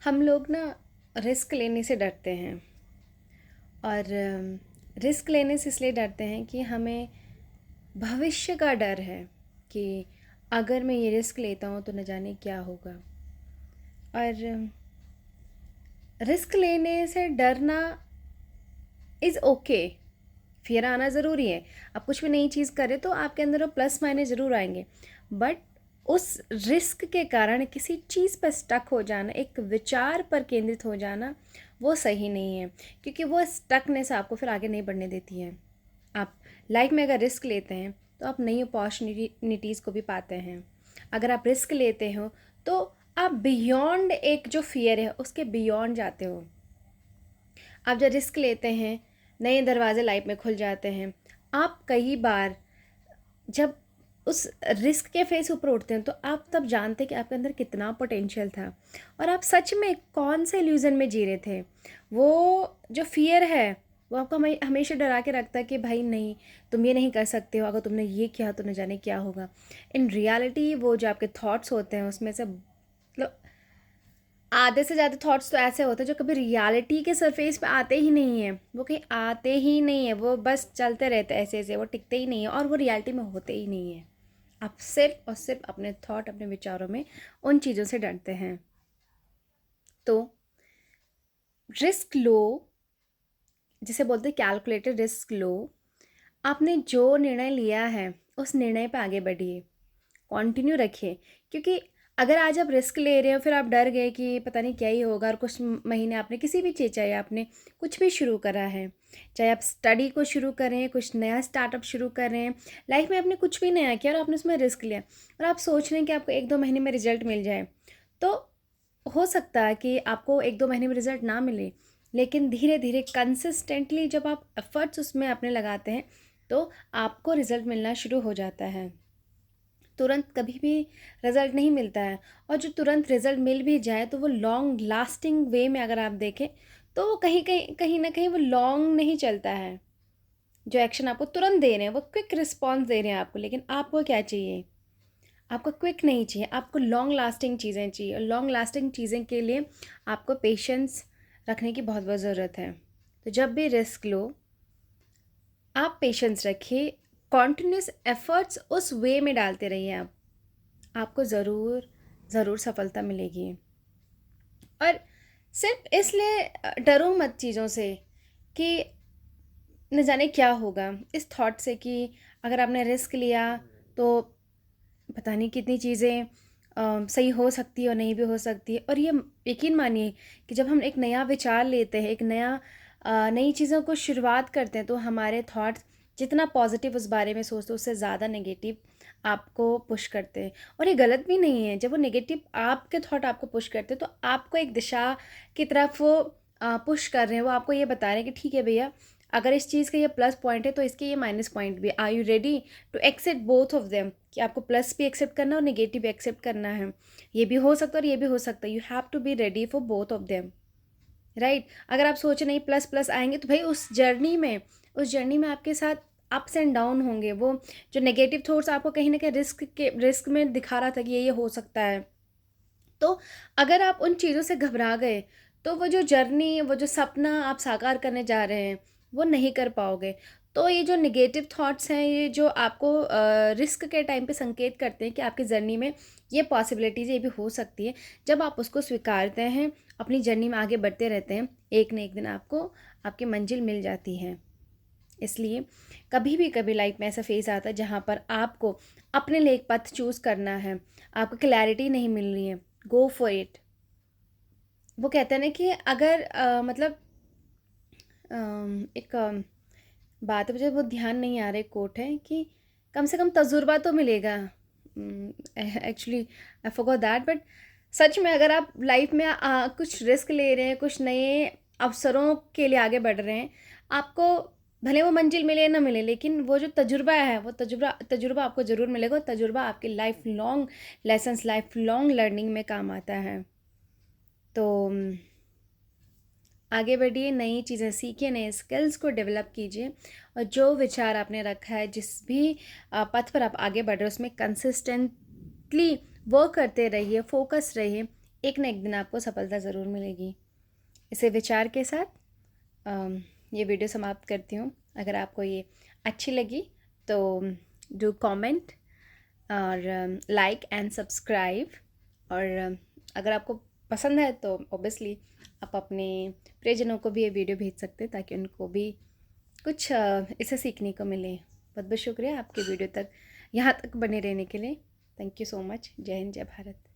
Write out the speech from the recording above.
हम लोग ना रिस्क लेने से डरते हैं। और रिस्क लेने से इसलिए डरते हैं कि हमें भविष्य का डर है कि अगर मैं ये रिस्क लेता हूँ तो न जाने क्या होगा। और रिस्क लेने से डरना इज़ ओके। फियर आना ज़रूरी है। आप कुछ भी नई चीज़ करें तो आपके अंदर वो प्लस माइनस ज़रूर आएंगे, बट उस रिस्क के कारण किसी चीज़ पर स्टक हो जाना, एक विचार पर केंद्रित हो जाना, वो सही नहीं है, क्योंकि वो स्टकनेस आपको फिर आगे नहीं बढ़ने देती है। आप लाइफ में अगर रिस्क लेते हैं तो आप नई अपॉर्चुनिटीज़ को भी पाते हैं। अगर आप रिस्क लेते हो तो आप बियॉन्ड एक जो फियर है उसके बियॉन्ड जाते हो। आप जब रिस्क लेते हैं नए दरवाजे लाइफ में खुल जाते हैं। आप कई बार जब उस रिस्क के फेस ऊपर उठते हैं तो आप तब जानते हैं कि आपके अंदर कितना पोटेंशियल था और आप सच में कौन से इल्यूज़न में जी रहे थे। वो जो फियर है वो आपको हमेशा डरा के रखता है कि भाई नहीं, तुम ये नहीं कर सकते हो, अगर तुमने ये किया तो न जाने क्या होगा। इन रियलिटी वो जो आपके थॉट्स होते हैं उसमें से मतलब आधे से ज़्यादा थॉट्स तो ऐसे होते हैं जो कभी रियलिटी के सरफेस पे आते ही नहीं हैं। वो कहीं आते ही नहीं है, वो बस चलते रहते हैं ऐसे ऐसे, वो टिकते ही नहीं है और वो रियलिटी में होते ही नहीं है। आप सिर्फ और सिर्फ अपने थॉट, अपने विचारों में उन चीज़ों से डरते हैं। तो रिस्क लो, जिसे बोलते हैं कैलकुलेटेड रिस्क लो। आपने जो निर्णय लिया है उस निर्णय पे आगे बढ़िए, कंटिन्यू रखिए। क्योंकि अगर आज आप रिस्क ले रहे हो फिर आप डर गए कि पता नहीं क्या ही होगा, और कुछ महीने आपने किसी भी चीज़, चाहे आपने कुछ भी शुरू करा है, चाहे आप स्टडी को शुरू करें, कुछ नया स्टार्टअप शुरू करें, लाइफ में आपने कुछ भी नया किया और आपने उसमें रिस्क लिया और आप सोच रहे हैं कि आपको 1-2 महीने में रिजल्ट मिल जाए, तो हो सकता है कि आपको 1-2 महीने में रिजल्ट ना मिले, लेकिन धीरे धीरे कंसिस्टेंटली जब आप एफर्ट्स उसमें अपने लगाते हैं तो आपको रिजल्ट मिलना शुरू हो जाता है। तुरंत कभी भी रिज़ल्ट नहीं मिलता है, और जो तुरंत रिज़ल्ट मिल भी जाए तो वो लॉन्ग लास्टिंग वे में अगर आप देखें तो वो कहीं ना कहीं वो लॉन्ग नहीं चलता है। जो एक्शन आपको तुरंत दे रहे हैं वो क्विक रिस्पॉन्स दे रहे हैं आपको, लेकिन आपको क्या चाहिए? आपको क्विक नहीं चाहिए, आपको लॉन्ग लास्टिंग चीज़ें चाहिए, और लॉन्ग लास्टिंग चीज़ें के लिए आपको पेशेंस रखने की बहुत बहुत ज़रूरत है। तो जब भी रिस्क लो आप पेशेंस रखिए, कॉन्टिन्यूस एफर्ट्स उस वे में डालते रहिए। आप आपको ज़रूर ज़रूर सफलता मिलेगी। और सिर्फ इसलिए डरो मत चीज़ों से कि न जाने क्या होगा, इस थॉट से कि अगर आपने रिस्क लिया तो पता नहीं कितनी चीज़ें सही हो सकती है और नहीं भी हो सकती है। और ये यकीन मानिए कि जब हम एक नया विचार लेते हैं, एक नया नई चीज़ों को शुरुआत करते हैं, तो हमारे थॉट्स जितना पॉजिटिव उस बारे में सोचते हैं उससे ज़्यादा नेगेटिव आपको पुश करते हैं। और ये गलत भी नहीं है, जब वो नेगेटिव आपके थॉट आपको पुश करते हैं तो आपको एक दिशा की तरफ वो पुश कर रहे हैं। वो आपको ये बता रहे हैं कि ठीक है भैया, अगर इस चीज़ का ये प्लस पॉइंट है तो इसके ये माइनस पॉइंट भी, are you ready to accept both of them, कि आपको प्लस भी एक्सेप्ट करना है और नेगेटिव भी एक्सेप्ट करना है। ये भी हो सकता है और ये भी हो सकता है, you have to be ready for both of them, right. अगर आप सोचे नहीं प्लस प्लस आएंगे तो भाई उस जर्नी में आपके साथ अप्स एंड डाउन होंगे। वो जो नेगेटिव थॉट्स आपको कहीं ना कहीं रिस्क में दिखा रहा था कि ये हो सकता है, तो अगर आप उन चीज़ों से घबरा गए तो वो जो जर्नी, वो जो सपना आप साकार करने जा रहे हैं वो नहीं कर पाओगे। तो ये जो नेगेटिव थॉट्स हैं, ये जो आपको रिस्क के टाइम पे संकेत करते हैं कि आपकी जर्नी में ये पॉसिबिलिटीज़ ये भी हो सकती है। जब आप उसको स्वीकारते हैं, अपनी जर्नी में आगे बढ़ते रहते हैं, एक न एक दिन आपको आपकी मंजिल मिल जाती है। इसलिए कभी लाइफ में ऐसा फेज़ आता है जहाँ पर आपको अपने लिए एक पथ चूज़ करना है, आपको क्लैरिटी नहीं मिल रही है, गो फॉर इट। वो कहते हैं ना कि अगर मतलब एक बात है, मुझे वो ध्यान नहीं आ रही, कोट है कि कम से कम तजुर्बा तो मिलेगा। Actually I forgot that, but सच में अगर आप लाइफ में कुछ रिस्क ले रहे हैं, कुछ नए अवसरों के लिए आगे बढ़ रहे हैं, आपको भले वो मंजिल मिले ना मिले, लेकिन वो जो तजुर्बा है वो तजुर्बा आपको ज़रूर मिलेगा, और तजुर्बा आपके life long lessons, life long learning में काम आता है। तो आगे बढ़िए, नई चीज़ें सीखिए, नए स्किल्स को डेवलप कीजिए, और जो विचार आपने रखा है, जिस भी पथ पर आप आगे बढ़ रहे हो उसमें कंसिस्टेंटली वर्क करते रहिए, फोकस रहिए। एक ना एक दिन आपको सफलता ज़रूर मिलेगी। इसे विचार के साथ ये वीडियो समाप्त करती हूँ। अगर आपको ये अच्छी लगी तो डू कमेंट और लाइक एंड सब्सक्राइब। और अगर आपको पसंद है तो ऑब्वियसली आप अपने प्रियजनों को भी ये वीडियो भेज सकते हैं ताकि उनको भी कुछ इसे सीखने को मिले। बहुत बहुत शुक्रिया आपके वीडियो तक यहाँ तक बने रहने के लिए। Thank you so much. जय हिंद, जय भारत।